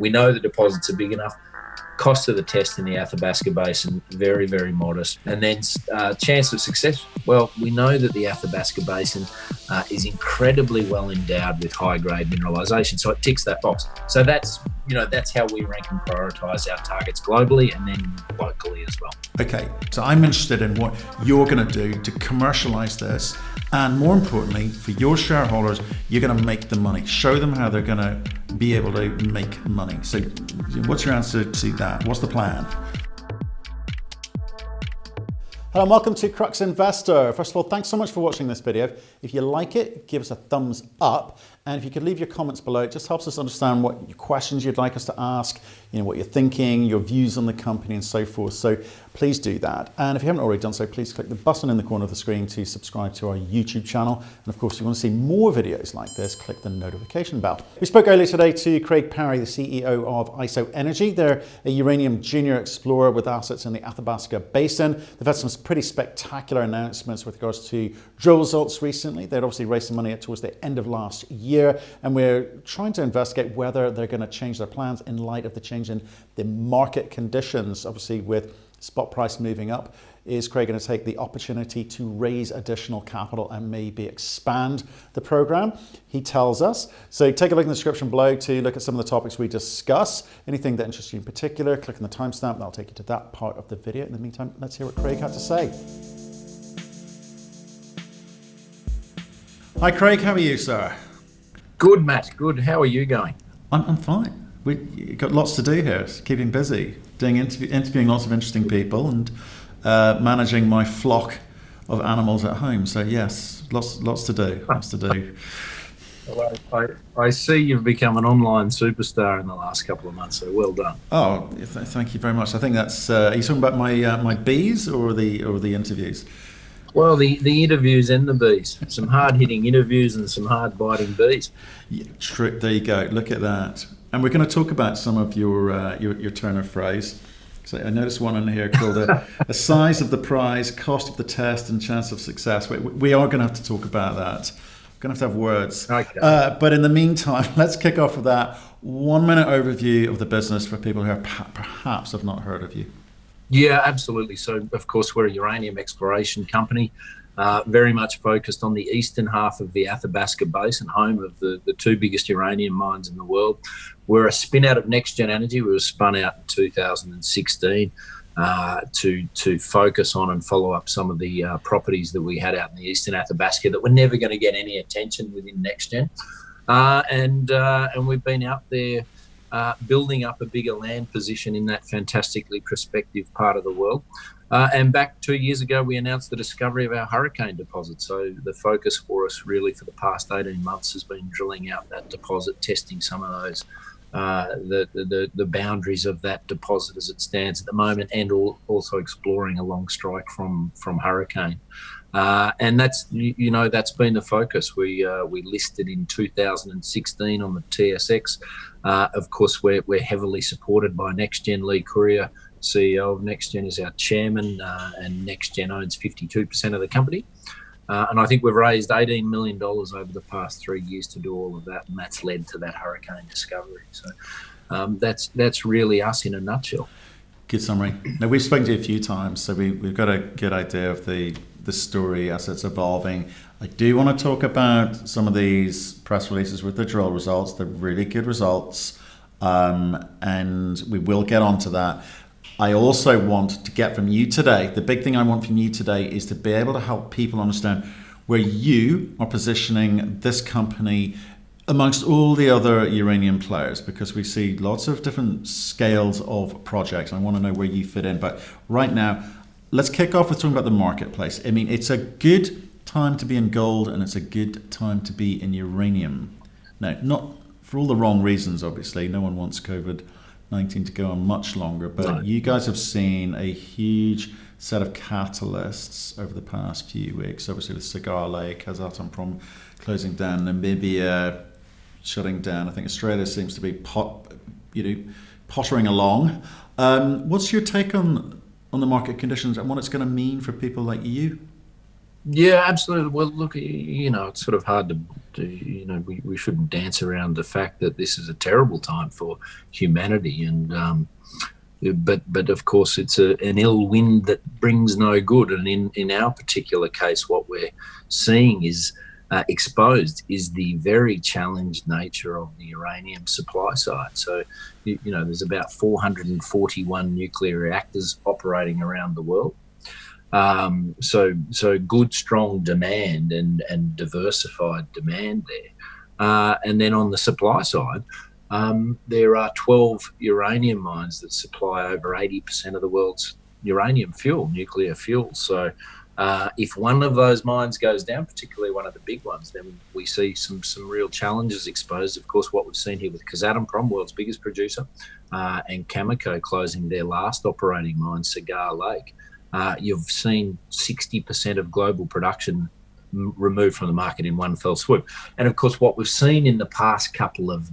We know the deposits are big enough. Cost of the test in the Athabasca Basin, very, very modest. And then chance of success, well, we know that the Athabasca Basin is incredibly well endowed with high-grade mineralisation, so it ticks that box. So that's how we rank and prioritise our targets globally and then locally as well. Okay, so I'm interested in what you're going to do to commercialise this, and more importantly, for your shareholders, you're going to make the money. Show them how they're going to be able to make money. So what's your answer to that? What's the plan? Hello and welcome to Crux Investor. First of all, thanks so much for watching this video. If you like it, give us a thumbs up. And if you could leave your comments below, it just helps us understand what questions you'd like us to ask, what you're thinking, your views on the company and so forth. So please do that. And if you haven't already done so, please click the button in the corner of the screen to subscribe to our YouTube channel. And of course, if you want to see more videos like this, click the notification bell. We spoke earlier today to Craig Parry, the CEO of IsoEnergy. They're a uranium junior explorer with assets in the Athabasca Basin. They've had some pretty spectacular announcements with regards to drill results recently. They'd obviously raised some money towards the end of last year, and we're trying to investigate whether they're going to change their plans in light of the change in the market conditions. Obviously, with spot price moving up, is Craig going to take the opportunity to raise additional capital and maybe expand the program? He tells us. So take a look in the description below to look at some of the topics we discuss. Anything that interests you in particular, click on the timestamp, that'll take you to that part of the video. In the meantime, let's hear what Craig had to say. Hi Craig, how are you, sir? Good, Matt. Good. How are you going? I'm fine. We've got lots to do here. It's keeping busy, doing interviewing lots of interesting people and managing my flock of animals at home. So yes, lots to do. Lots to do. Well, I see you've become an online superstar in the last couple of months. So well done. Oh, thank you very much. I think that's. Are you talking about my bees or the interviews? Well, the interviews and the bees. Some hard-hitting interviews and some hard-biting bees. Yeah, true. There you go. Look at that. And we're going to talk about some of your turn of phrase. So I noticed one in here called a size of the prize, cost of the test, and chance of success. We are going to have to talk about that. We're going to have words. Okay. But in the meantime, let's kick off with that 1 minute overview of the business for people who perhaps have not heard of you. Yeah, absolutely. So, of course, we're a uranium exploration company, very much focused on the eastern half of the Athabasca Basin, home of the two biggest uranium mines in the world. We're a spin out of NexGen Energy. We were spun out in 2016 to focus on and follow up some of the properties that we had out in the Eastern Athabasca that were never going to get any attention within NexGen. And we've been out there building up a bigger land position in that fantastically prospective part of the world. And back 2 years ago, we announced the discovery of our Hurricane deposit. So the focus for us really for the past 18 months has been drilling out that deposit, testing some of those, the boundaries of that deposit as it stands at the moment, and also exploring a long strike from Hurricane. And that's been the focus. We listed in 2016 on the TSX. Of course, we're heavily supported by NexGen. Lee Courier, CEO of NexGen, is our chairman, and NexGen owns 52% of the company. And I think we've raised $18 million over the past 3 years to do all of that, and that's led to that Hurricane discovery. So that's really us in a nutshell. Good summary. Now, we've spoken to you a few times, so we've got a good idea of the story as it's evolving. I do want to talk about some of these press releases with the drill results. They're really good results, and we will get onto that. I also want to get from you today, the big thing I want from you today is to be able to help people understand where you are positioning this company amongst all the other uranium players, because we see lots of different scales of projects. I want to know where you fit in. But right now, let's kick off with talking about the marketplace. I mean, it's a good time to be in gold and it's a good time to be in uranium. Now, not for all the wrong reasons, obviously. No one wants COVID-19 to go on much longer, but No. You guys have seen a huge set of catalysts over the past few weeks, obviously with Cigar Lake, KazAtomProm closing down, Namibia shutting down. I think Australia seems to be pottering along. What's your take on the market conditions and what it's going to mean for people like you? Yeah, absolutely. Well, look, it's sort of hard we shouldn't dance around the fact that this is a terrible time for humanity, and but of course it's an ill wind that brings no good. And in our particular case, what we're seeing is exposed is the very challenged nature of the uranium supply side. So, there's about 441 nuclear reactors operating around the world. So good, strong demand and diversified demand there. And then on the supply side, there are 12 uranium mines that supply over 80% of the world's uranium fuel, nuclear fuel. So if one of those mines goes down, particularly one of the big ones, then we see some real challenges exposed. Of course, what we've seen here with KazAtomProm, world's biggest producer, and Cameco closing their last operating mine, Cigar Lake. You've seen 60% of global production removed from the market in one fell swoop. And of course, what we've seen in the past couple of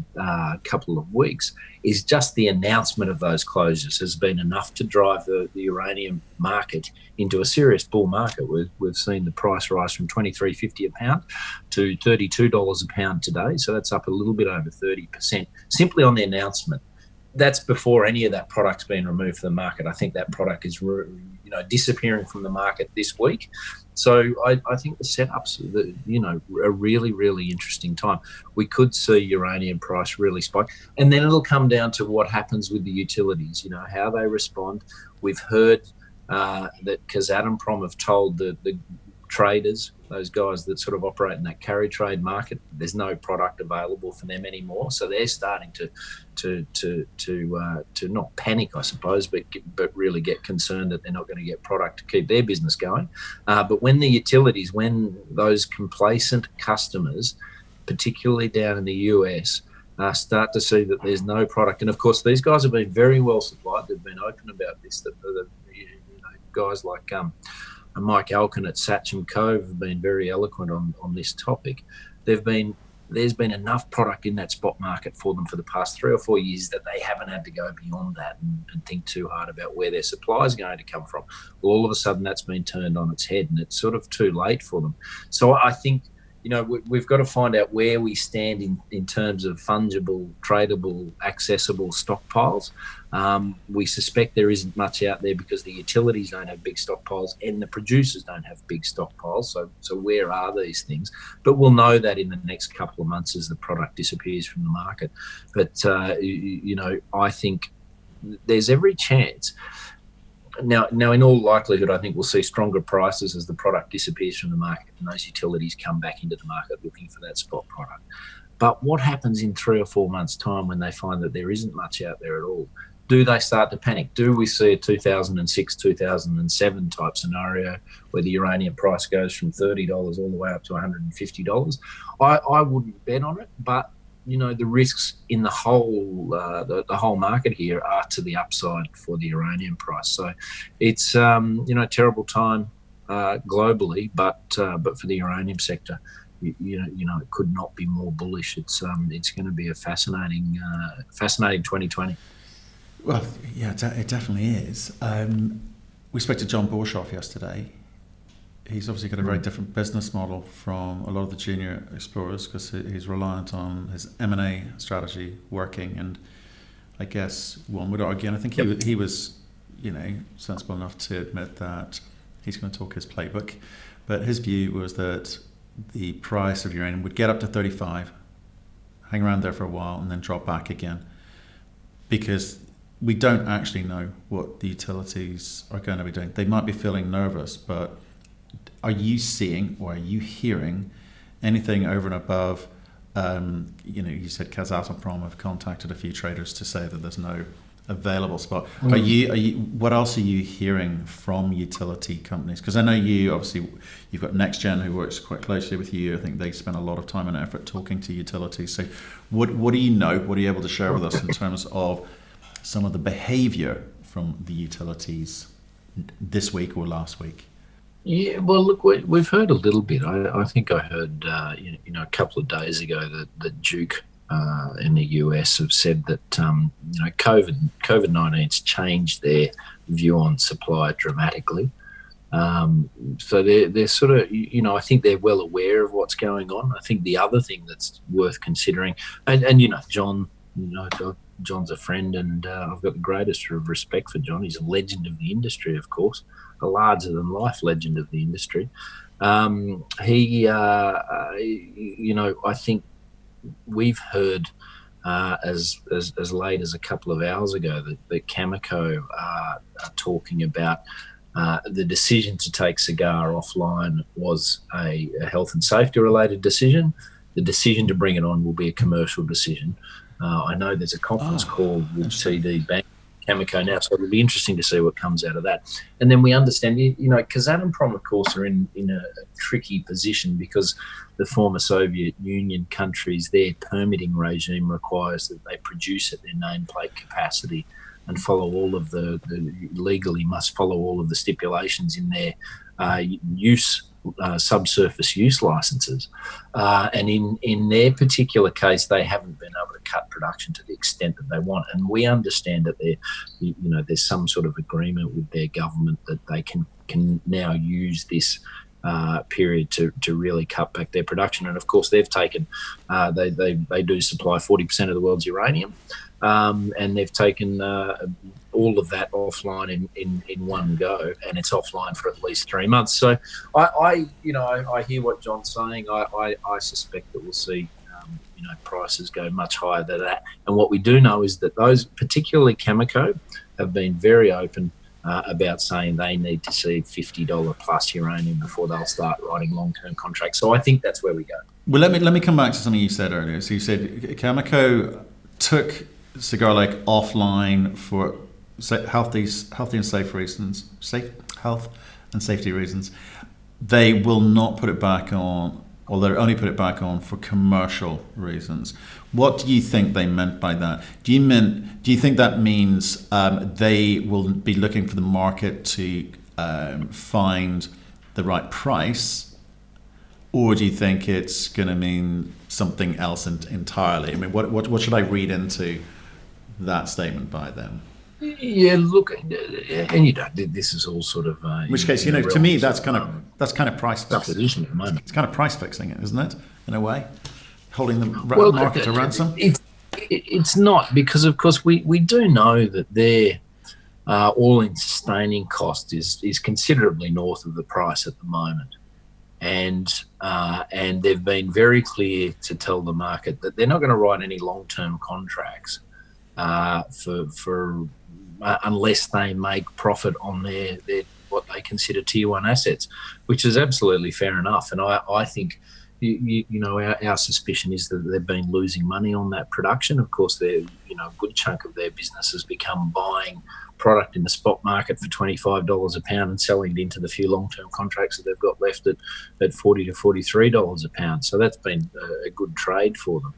weeks is just the announcement of those closures has been enough to drive the uranium market into a serious bull market. We've seen the price rise from $23.50 a pound to $32 a pound today. So that's up a little bit over 30% simply on the announcement. That's before any of that product's been removed from the market. I think that product is disappearing from the market this week. So I think the setup's a really, really interesting time. We could see uranium price really spike, and then it'll come down to what happens with the utilities, how they respond. We've heard that KazAtomProm have told the traders, those guys that sort of operate in that carry trade market, there's no product available for them anymore. So they're starting to not panic, I suppose, but really get concerned that they're not going to get product to keep their business going. But when the utilities, when those complacent customers, particularly down in the US, start to see that there's no product, and of course these guys have been very well supplied. They've been open about this. The guys like Mike Alkin at Sachem Cove have been very eloquent on this topic. There's been enough product in that spot market for them for the past 3 or 4 years that they haven't had to go beyond that and think too hard about where their supply is going to come from. Well, all of a sudden that's been turned on its head, and it's sort of too late for them. So I think we've got to find out where we stand in terms of fungible, tradable, accessible stockpiles. We suspect there isn't much out there because the utilities don't have big stockpiles and the producers don't have big stockpiles. So where are these things? But we'll know that in the next couple of months as the product disappears from the market. But, I think there's every chance. Now, in all likelihood, I think we'll see stronger prices as the product disappears from the market and those utilities come back into the market looking for that spot product. But what happens in 3 or 4 months' time when they find that there isn't much out there at all? Do they start to panic? Do we see a 2006, 2007 type scenario where the uranium price goes from $30 all the way up to $150? I wouldn't bet on it, but the risks in the whole market here are to the upside for the uranium price. So it's terrible time globally, but for the uranium sector, it could not be more bullish. It's going to be a fascinating 2020. Well, yeah, it definitely is. We spoke to John Borshoff yesterday. He's obviously got a very different business model from a lot of the junior explorers because he's reliant on his M&A strategy working. And I guess one would argue, and I think he was, sensible enough to admit that he's going to talk his playbook. But his view was that the price of uranium would get up to 35, hang around there for a while, and then drop back again. Because we don't actually know what the utilities are going to be doing. They might be feeling nervous, but are you seeing or are you hearing anything over and above? You said KazAtomProm have contacted a few traders to say that there's no available spot. Are you? What else are you hearing from utility companies? Because I know you've got NexGen who works quite closely with you. I think they spend a lot of time and effort talking to utilities. So what do you know? What are you able to share with us in terms of some of the behavior from the utilities this week or last week? Yeah, well, look, we've heard a little bit. I think I heard, a couple of days ago that Duke in the US have said that, COVID-19's changed their view on supply dramatically. So they're sort of, I think they're well aware of what's going on. I think the other thing that's worth considering, and John, John's a friend, and I've got the greatest of respect for John. He's a legend of the industry, of course, a larger than life legend of the industry. I think we've heard as late as a couple of hours ago that Cameco are talking about the decision to take Cigar offline was a health and safety related decision. The decision to bring it on will be a commercial decision. I know there's a conference call with TD Bank, Cameco now, so it'll be interesting to see what comes out of that. And then we understand, KazAtomProm, of course, are in a tricky position because the former Soviet Union countries, their permitting regime requires that they produce at their nameplate capacity and follow all of legally must follow all of the stipulations in their subsurface use licenses. And in their particular case, they haven't been able to cut production to the extent that they want. And we understand that there's some sort of agreement with their government that they can now use this period to really cut back their production. And of course, they've taken, they do supply 40% of the world's uranium. And they've taken all of that offline in one go, and it's offline for at least 3 months. So I hear what John's saying. I suspect that we'll see prices go much higher than that. And what we do know is that those, particularly Cameco, have been very open about saying they need to see $50 plus uranium before they'll start writing long-term contracts. So I think that's where we go. Well, let me come back to something you said earlier. So you said Cameco took Cigar Lake offline for healthy and safe reasons, health and safety reasons. They will not put it back on, or they'll only put it back on for commercial reasons. What do you think they meant by that? Do you think that means they will be looking for the market to find the right price, or do you think it's going to mean something else entirely? I mean, what should I read into that statement by them? Yeah, look, and this is all sort of. In which case, to me, that's kind of price fixing at the moment. It's kind of price fixing it, isn't it? In a way, holding the market to ransom. It's not, because of course we do know that their all-in sustaining cost is considerably north of the price at the moment, and they've been very clear to tell the market that they're not going to write any long-term contracts for unless they make profit on their what they consider tier one assets, which is absolutely fair enough. And I think our suspicion is that they've been losing money on that production. Of course, a good chunk of their business has become buying product in the spot market for $25 a pound and selling it into the few long-term contracts that they've got left at $40 to $43 a pound. So that's been a good trade for them.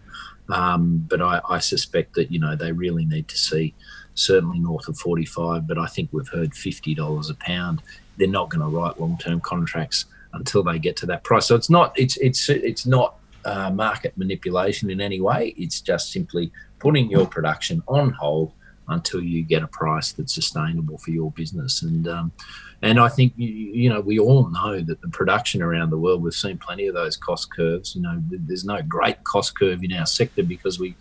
But I suspect that, they really need to see certainly north of 45, but I think we've heard $50 a pound. They're not going to write long-term contracts until they get to that price. So it's not market manipulation in any way. It's just simply putting your production on hold until you get a price that's sustainable for your business. And I think, we all know that the production around the world, we've seen plenty of those cost curves. There's no great cost curve in our sector because we,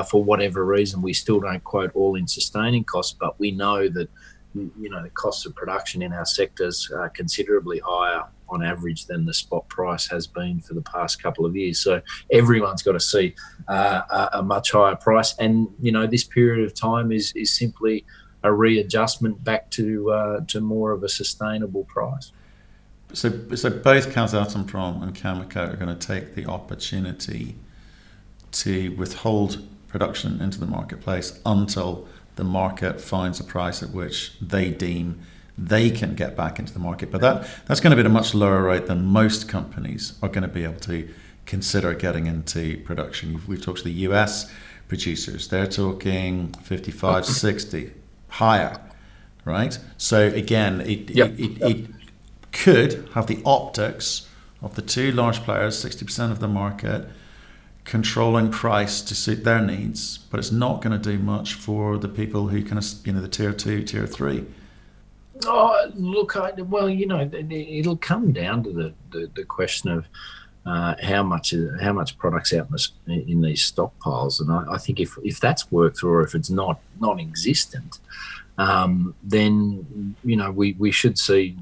for whatever reason, we still don't quote all-in sustaining costs, but we know that, the costs of production in our sectors are considerably higher on average than the spot price has been for the past couple of years. So everyone's got to see a much higher price. And, this period of time is simply a readjustment back to more of a sustainable price. So both KazAtomProm and Cameco are going to take the opportunity to withhold production into the marketplace until the market finds a price at which they deem they can get back into the market. But that's going to be at a much lower rate than most companies are going to be able to consider getting into production. We've talked to the US producers. They're talking 55, 60, higher, right? So again, it could have the optics of the two large players, 60% of the market, controlling price to suit their needs, but it's not going to do much for the people who kind of, the tier 2, tier 3. Oh, look, well, it'll come down to the question of how much product's out in these stockpiles, and I think if that's worked through, or if it's not non-existent, then we should see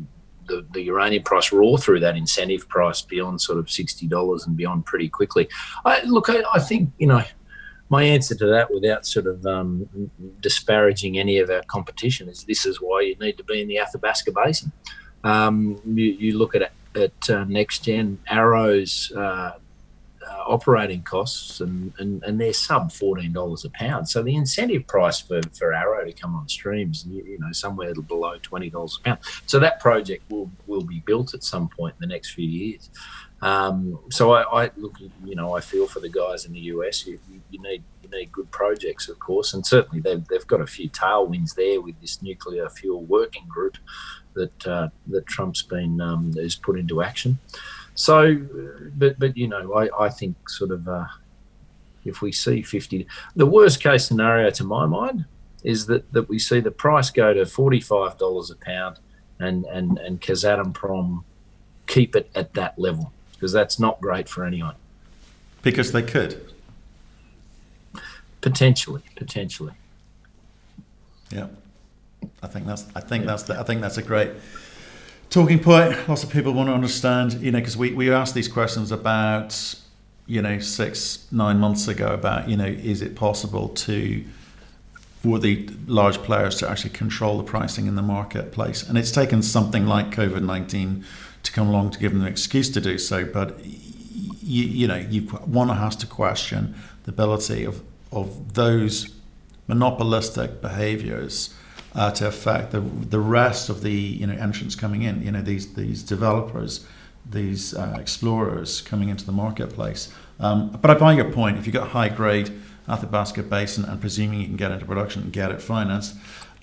the uranium price roar through that incentive price beyond sort of $60 and beyond pretty quickly. I think my answer to that, without sort of disparaging any of our competition, is this is why you need to be in the Athabasca Basin. You look at NexGen, Arrow's operating costs, and they're sub $14 a pound. So the incentive price for Arrow to come on stream is somewhere below $20 a pound. So that project will be built at some point in the next few years. So I look, I feel for the guys in the US. You need good projects, of course, and certainly they've got a few tailwinds there with this nuclear fuel working group that Trump's has put into action. So, but I think sort of if we see 50, the worst case scenario to my mind is that we see the price go to $45 a pound, and KazAtomProm keep it at that level, because that's not great for anyone. Because they could potentially. Yeah, I think that's a great talking point. Lots of people want to understand, because we asked these questions about 6-9 months ago about is it possible for the large players to actually control the pricing in the marketplace, and it's taken something like COVID-19 to come along to give them an excuse to do so. But one has to question the ability of those monopolistic behaviors to affect the rest of the entrants coming in. These developers, these explorers coming into the marketplace. But I buy your point. If you've got high grade Athabasca Basin and presuming you can get into production and get it financed,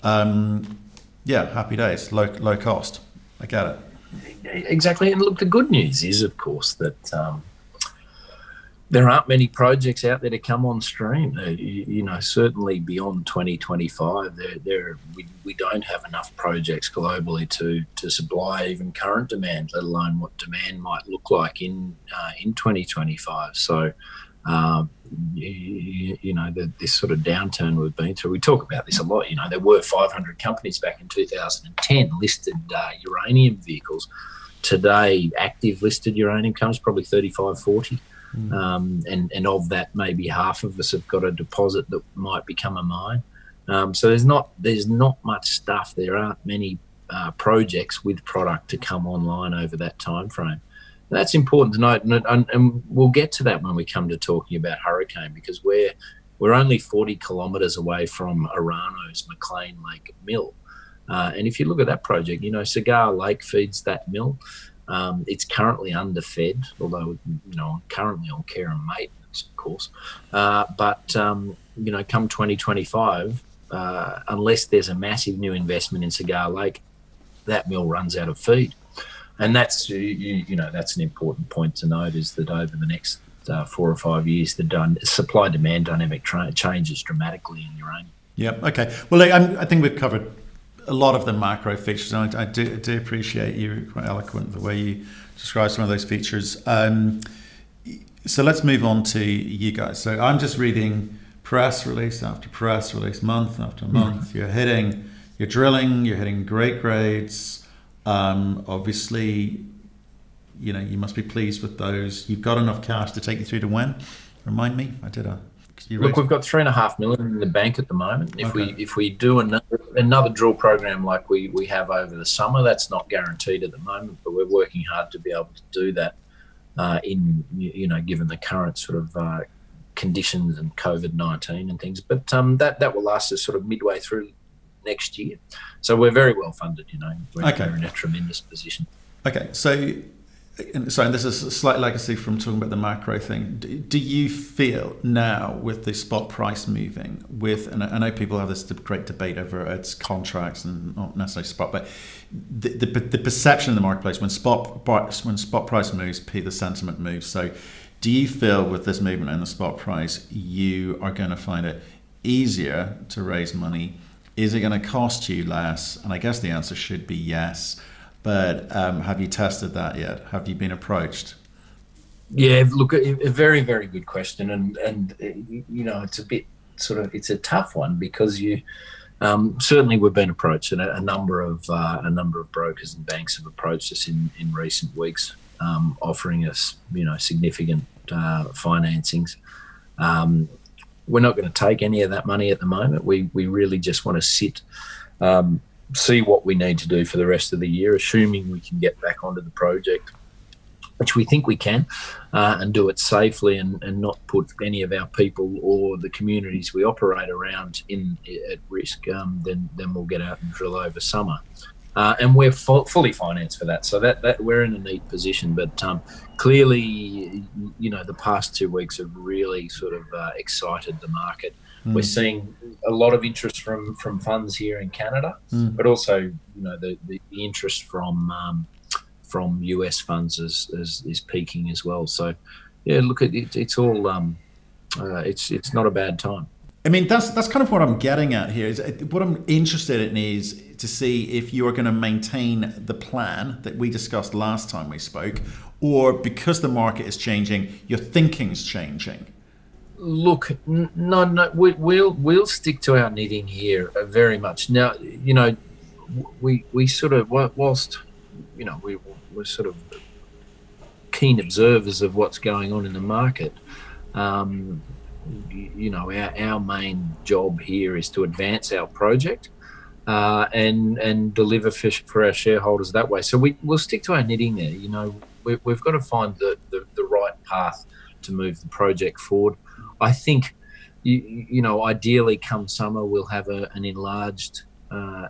happy days, low cost. I get it. Exactly. And look, the good news is, of course, that there aren't many projects out there to come on stream. Certainly beyond 2025, we don't have enough projects globally to supply even current demand, let alone what demand might look like in 2025. So, this sort of downturn we've been through, we talk about this a lot. There were 500 companies back in 2010 listed uranium vehicles. Today, active listed uranium companies probably 35, 40. And of that, maybe half of us have got a deposit that might become a mine. So there's not much stuff. There aren't many projects with product to come online over that time frame. That's important to note, and we'll get to that when we come to talking about Hurricane, because we're only 40 kilometres away from Orano's McLean Lake mill. And if you look at that project, Cigar Lake feeds that mill. It's currently underfed, although currently on care and maintenance, of course. But come 2025, unless there's a massive new investment in Cigar Lake, that mill runs out of feed. And that's that's an important point to note, is that over the next 4 or 5 years, the supply-demand dynamic changes dramatically in uranium. Yeah. Okay. Well, I think we've covered a lot of the macro features, and I do appreciate you quite eloquent the way you describe some of those features. So let's move on to you guys. So I'm just reading press release after press release, month after month. Mm-hmm. You're drilling, you're hitting great grades. Obviously, you must be pleased with those. You've got enough cash to take you through to when? Remind me. Look, we've got $3.5 million in the bank at the moment. If we do another drill program like we have over the summer, that's not guaranteed at the moment, but we're working hard to be able to do that. Given the current sort of conditions and COVID-19 and things, but that will last us sort of midway through next year. So we're very well funded. We're in a tremendous position. Okay, so this is a slight legacy from talking about the macro thing. Do you feel now, with the spot price moving, and I know people have this great debate over its contracts and not necessarily spot, but the perception in the marketplace when spot price moves, the sentiment moves. So do you feel with this movement in the spot price, you are going to find it easier to raise money Is it going to cost you less? And I guess the answer should be yes. But have you tested that yet? Have you been approached? Yeah, look, a very, very good question, and it's a bit it's a tough one because certainly we've been approached, and a number of brokers and banks have approached us in recent weeks, offering us significant financings. We're not going to take any of that money at the moment. We really just want to see what we need to do for the rest of the year, assuming we can get back onto the project, which we think we can, and do it safely and not put any of our people or the communities we operate around at risk. Then we'll get out and drill over summer. And we're fully financed for that, so that we're in a neat position. But clearly, the past 2 weeks have really sort of excited the market. We're seeing a lot of interest from funds here in Canada, but also the interest from US funds is peaking as well. So yeah, look, it's all it's not a bad time. I mean, that's kind of what I'm getting at here. Is what I'm interested in is to see if you are going to maintain the plan that we discussed last time we spoke, or because the market is changing, your thinking's changing. Look, no, we'll stick to our knitting here very much. Now, we sort of, whilst we're sort of keen observers of what's going on in the market. Our main job here is to advance our project and deliver for our shareholders that way. So we'll stick to our knitting there. We've got to find the right path to move the project forward. I think, ideally come summer, we'll have an enlarged,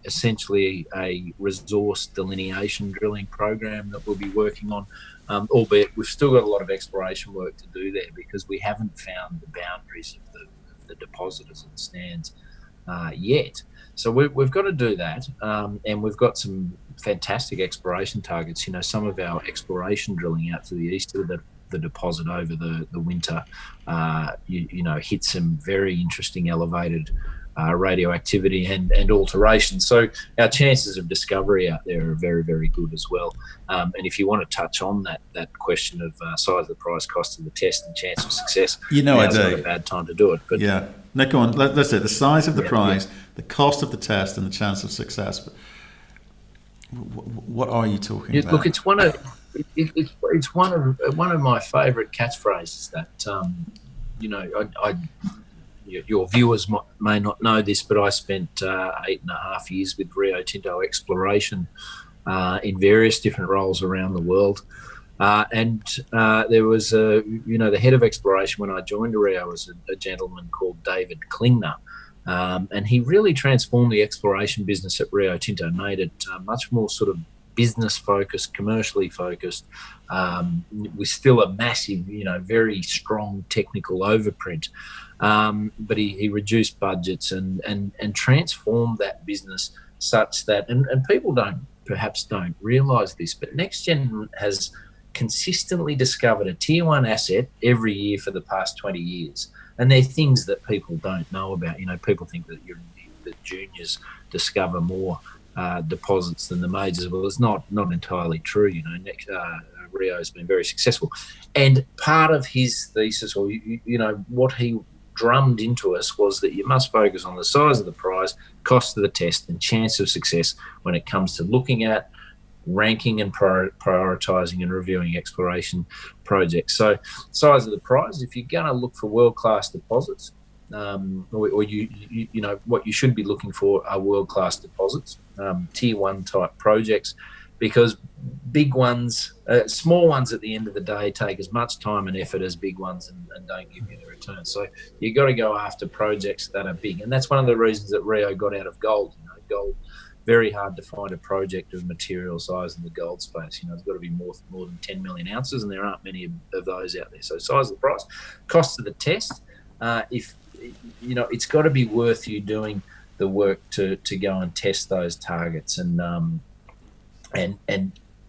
essentially a resource delineation drilling program that we'll be working on, albeit we've still got a lot of exploration work to do there because we haven't found the boundaries of the deposit as it stands yet. So we've got to do that, and we've got some fantastic exploration targets. Some of our exploration drilling out to the east of the deposit over the winter, hit some very interesting elevated radioactivity and alteration. So our chances of discovery out there are very, very good as well. And if you want to touch on that question of size of the price, cost of the test, and chance of success, I do. Not a bad time to do it. But yeah, no, go on. Let's say the size of the prize, the cost of the test, and the chance of success. What are you talking about? Look, it's one of my favourite catchphrases that your viewers may not know this, but I spent 8.5 years with Rio Tinto exploration in various different roles around the world. And there was the head of exploration when I joined Rio was a gentleman called David Klingner. And he really transformed the exploration business at Rio Tinto, made it much more sort of business focused, commercially focused, with still a massive, very strong technical overprint. But he reduced budgets and transformed that business such that, and people perhaps don't realise this, but NexGen has consistently discovered a tier one asset every year for the past 20 years. And they're things that people don't know about. People think that that juniors discover more deposits than the majors. Well, it's not entirely true. Rio's been very successful. And part of his thesis, or what he drummed into us, was that you must focus on the size of the prize, cost of the test, and chance of success when it comes to looking at ranking and prioritising and reviewing exploration projects. So size of the prize, if you're going to look for world-class deposits, or what you should be looking for are world-class deposits, tier one type projects, because big ones, small ones at the end of the day take as much time and effort as big ones and don't give you the return. So you've got to go after projects that are big. And that's one of the reasons that Rio got out of gold. Gold, very hard to find a project of material size in the gold space. It's got to be more than 10 million ounces, and there aren't many of those out there. So size of the price, cost of the test, it's got to be worth you doing the work to go and test those targets and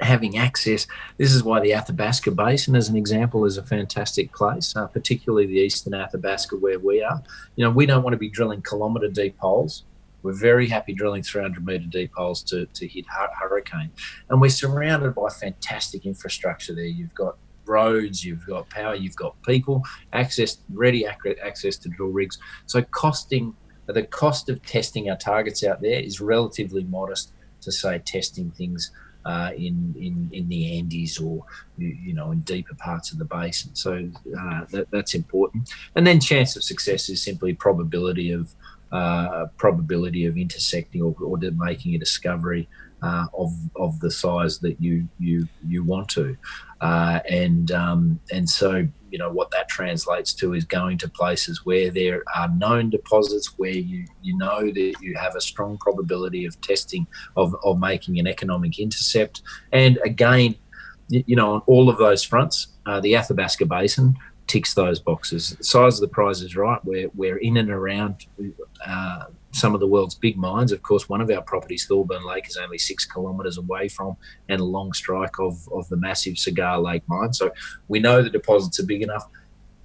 having access. This is why the Athabasca Basin, as an example, is a fantastic place, particularly the Eastern Athabasca where we are. We don't want to be drilling kilometre deep holes. We're very happy drilling 300-metre deep holes to hit hurricane. And we're surrounded by fantastic infrastructure there. You've got roads, you've got power, you've got people, ready access to drill rigs. So the cost of testing our targets out there is relatively modest to, say, testing things in the Andes or in deeper parts of the basin. So that's important. And then chance of success is simply probability of intersecting or making a discovery of the size that you want to, and so what that translates to is going to places where there are known deposits, where you know that you have a strong probability of testing of making an economic intercept. And again, on all of those fronts, the Athabasca Basin ticks those boxes. The size of the prize is right. We're in and around some of the world's big mines. Of course, one of our properties, Thorburn Lake, is only 6 kilometres away from and a long strike of the massive Cigar Lake mine. So we know the deposits are big enough.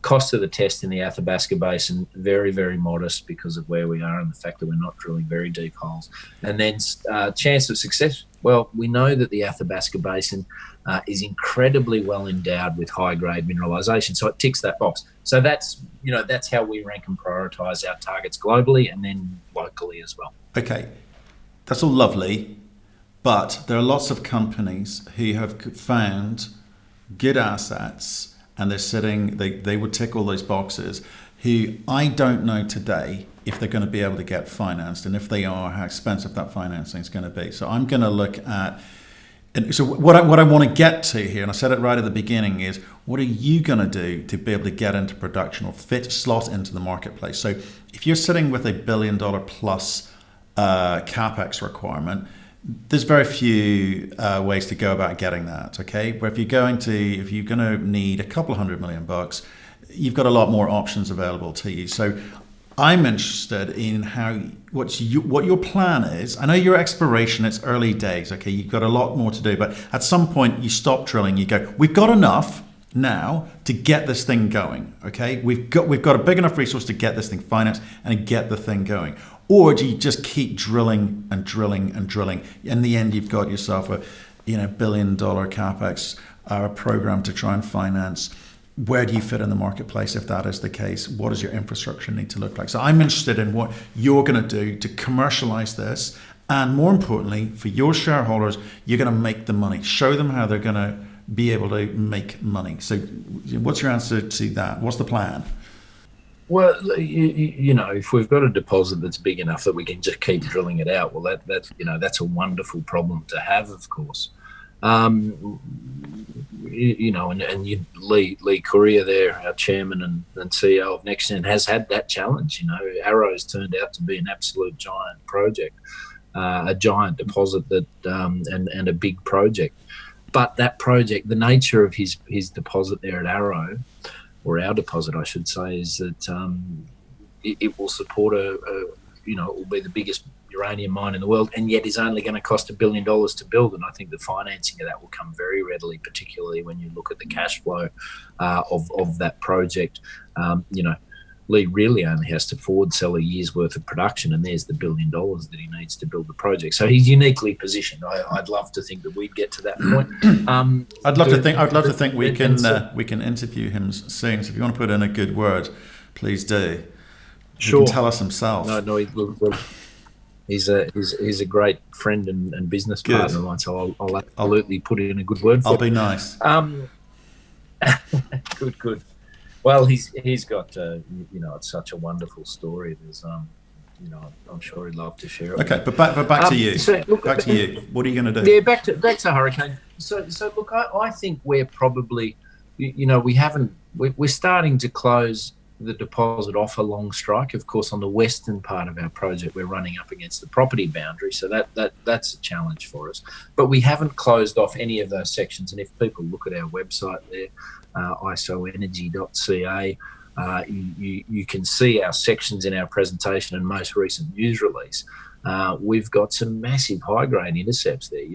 Cost of the test in the Athabasca Basin, very, very modest because of where we are and the fact that we're not drilling very deep holes. And then chance of success, well, we know that the Athabasca Basin is incredibly well endowed with high-grade mineralisation, so it ticks that box. So that's how we rank and prioritise our targets globally and then locally as well. Okay, that's all lovely, but there are lots of companies who have found good assets and they're sitting, they would tick all those boxes, who I don't know today if they're going to be able to get financed, and if they are, how expensive that financing is going to be. So I'm going to look at, and so what I want to get to here, and I said it right at the beginning, is what are you going to do to be able to get into production or slot into the marketplace? So if you're sitting with $1 billion plus capex requirement, there's very few ways to go about getting that, okay? But if you're going to need a couple of $100 million, you've got a lot more options available to you. So I'm interested in what your plan is. I know your exploration, it's early days, okay? You've got a lot more to do, but at some point you stop drilling, you go, we've got enough now to get this thing going, okay? We've got a big enough resource to get this thing financed and get the thing going. Or do you just keep drilling and drilling and drilling? In the end, you've got yourself a $1 billion capex program to try and finance. Where do you fit in the marketplace if that is the case? What does your infrastructure need to look like? So I'm interested in what you're going to do to commercialize this. And more importantly, for your shareholders, you're going to make the money. Show them how they're going to be able to make money. So what's your answer to that? What's the plan? Well, if we've got a deposit that's big enough that we can just keep drilling it out, well, that's a wonderful problem to have, of course. And Lee Courier there, our chairman and CEO of NexGen, has had that challenge. Arrow's turned out to be an absolute giant project, a giant deposit that and a big project. But that project, the nature of his deposit there at Arrow, or our deposit, I should say, is that it will support it will be the biggest uranium mine in the world, and yet is only going to cost $1 billion to build. And I think the financing of that will come very readily, particularly when you look at the cash flow of that project. Lee really only has to forward sell a year's worth of production, and there's the $1 billion that he needs to build the project. So he's uniquely positioned. I'd love to think that we'd get to that point. I'd love to think we can interview him soon. So if you want to put in a good word, please do. Sure. He can tell us himself. No, he's a great friend and business partner of mine. So I'll absolutely put in a good word for him. I'll be nice. Good. Well, he's got it's such a wonderful story. There's I'm sure he'd love to share it. Okay, but back to you. So, look, back to you. What are you going to do? Yeah, back to hurricane. So look, I think we're probably we're starting to close the deposit off a long strike. Of course, on the western part of our project, we're running up against the property boundary, so that's a challenge for us. But we haven't closed off any of those sections. And if people look at our website there, isoenergy.ca, you can see our sections in our presentation and most recent news release. We've got some massive high-grade intercepts there.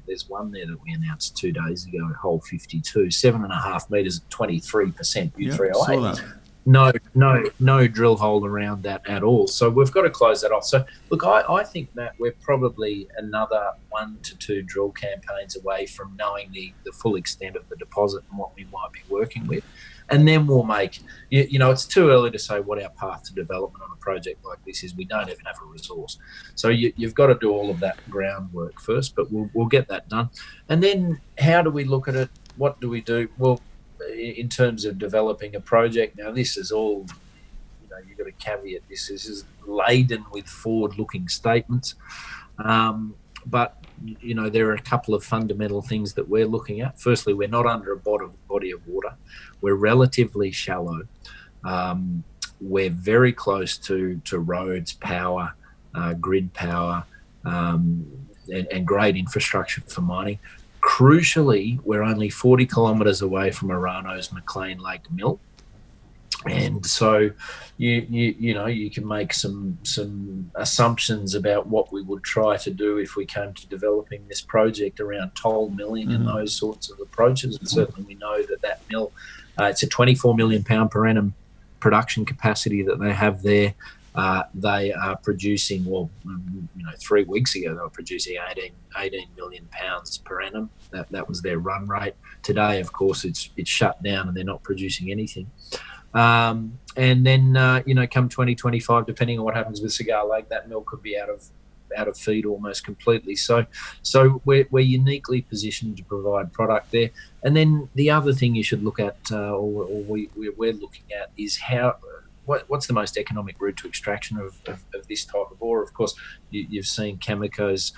There's one there that we announced 2 days ago, hole 52, 7.5 metres at 23% U3O8. No drill hole around that at all. So we've got to close that off. So look, I think, Matt, we're probably another 1 to 2 drill campaigns away from knowing the full extent of the deposit and what we might be working with. And then we'll make, it's too early to say what our path to development on a project like this is. We don't even have a resource. So you've got to do all of that groundwork first, but we'll get that done. And then how do we look at it? What do we do? Well, in terms of developing a project, now this is all, you've got to caveat this. This is laden with forward-looking statements. But there are a couple of fundamental things that we're looking at. Firstly, we're not under a body of water. We're relatively shallow. We're very close to roads, power, grid power, and great infrastructure for mining. Crucially, we're only 40 kilometres away from Orano's McLean Lake mill. And so you can make some assumptions about what we would try to do if we came to developing this project around toll milling and those sorts of approaches. And certainly we know that mill, it's a 24 million pound per annum production capacity that they have there. They are producing, 3 weeks ago they were producing 18 million pounds per annum. That was their run rate. Today, of course, it's shut down and they're not producing anything. And then, come 2025, depending on what happens with Cigar Lake, that mill could be out of feed almost completely. So we're uniquely positioned to provide product there. And then the other thing you should look at, we're looking at, is what's the most economic route to extraction of this type of ore. Of course, you've seen Cameco's,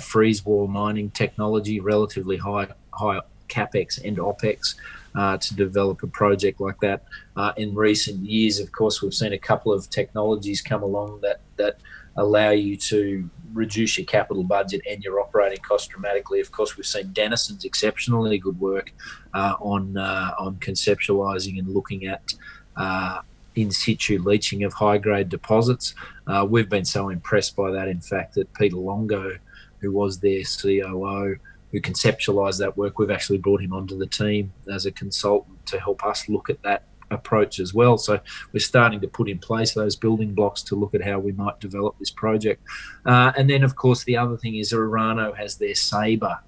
freeze wall mining technology, relatively high capex and opex. To develop a project like that. In recent years, of course, we've seen a couple of technologies come along that allow you to reduce your capital budget and your operating costs dramatically. Of course, we've seen Denison's exceptionally good work on conceptualising and looking at in situ leaching of high-grade deposits. We've been so impressed by that, in fact, that Peter Longo, who was their COO, who conceptualised that work, we've actually brought him onto the team as a consultant to help us look at that approach as well. So we're starting to put in place those building blocks to look at how we might develop this project. And then, of course, the other thing is Orano has their Sabre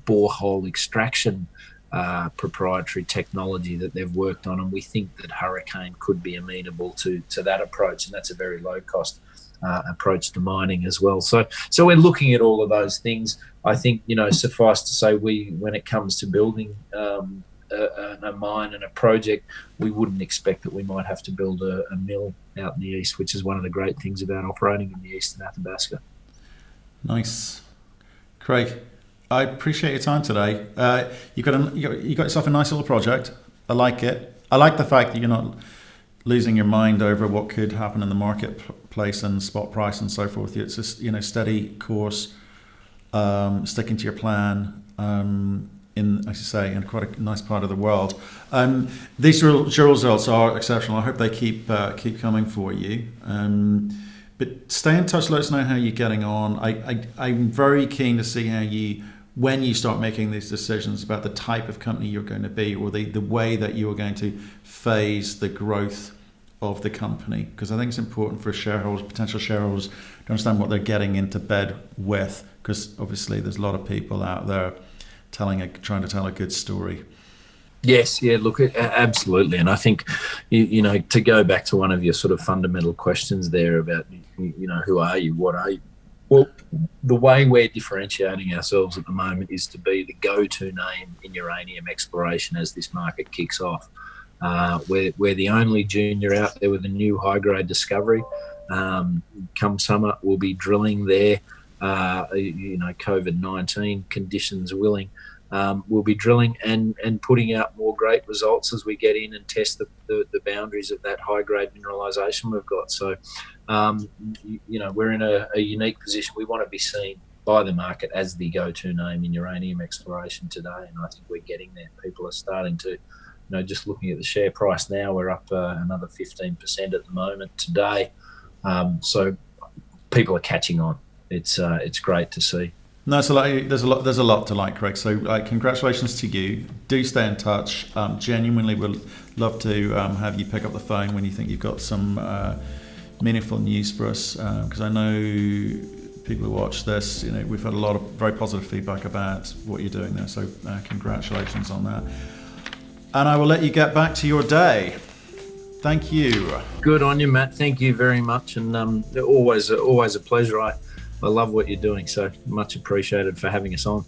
borehole extraction proprietary technology that they've worked on, and we think that Hurricane could be amenable to that approach, and that's a very low-cost approach to mining as well. So we're looking at all of those things. I think, suffice to say, when it comes to building a mine and a project, we wouldn't expect that we might have to build a mill out in the east, which is one of the great things about operating in the Eastern Athabasca. Nice. Craig, I appreciate your time today. You got yourself a nice little project. I like it. I like the fact that you're not losing your mind over what could happen in the marketplace and spot price and so forth. It's just, steady course, sticking to your plan, in, as you say, in quite a nice part of the world. These drill results are exceptional. I hope they keep coming for you. But stay in touch. Let us know how you're getting on. I'm very keen to see how when you start making these decisions about the type of company you're going to be, or the way that you are going to phase the growth of the company, because I think it's important for potential shareholders, to understand what they're getting into bed with, because obviously there's a lot of people out there trying to tell a good story. Yes, yeah, look, absolutely. And I think, to go back to one of your sort of fundamental questions there about, who are you, what are you? Well, the way we're differentiating ourselves at the moment is to be the go-to name in uranium exploration as this market kicks off. We're the only junior out there with a new high-grade discovery. Come summer, we'll be drilling there, COVID-19 conditions willing. We'll be drilling and putting out more great results as we get in and test the boundaries of that high-grade mineralisation we've got. So, we're in a unique position. We want to be seen by the market as the go-to name in uranium exploration today, and I think we're getting there. People are starting to, just looking at the share price now, we're up another 15% at the moment today. So people are catching on. It's great to see. No, so there's a lot to like, Craig. So congratulations to you. Do stay in touch. Genuinely would love to have you pick up the phone when you think you've got some meaningful news for us, because I know people who watch this, we've had a lot of very positive feedback about what you're doing there. So congratulations on that. And I will let you get back to your day. Thank you. Good on you, Matt. Thank you very much, and always a pleasure. I love what you're doing, so much appreciated for having us on.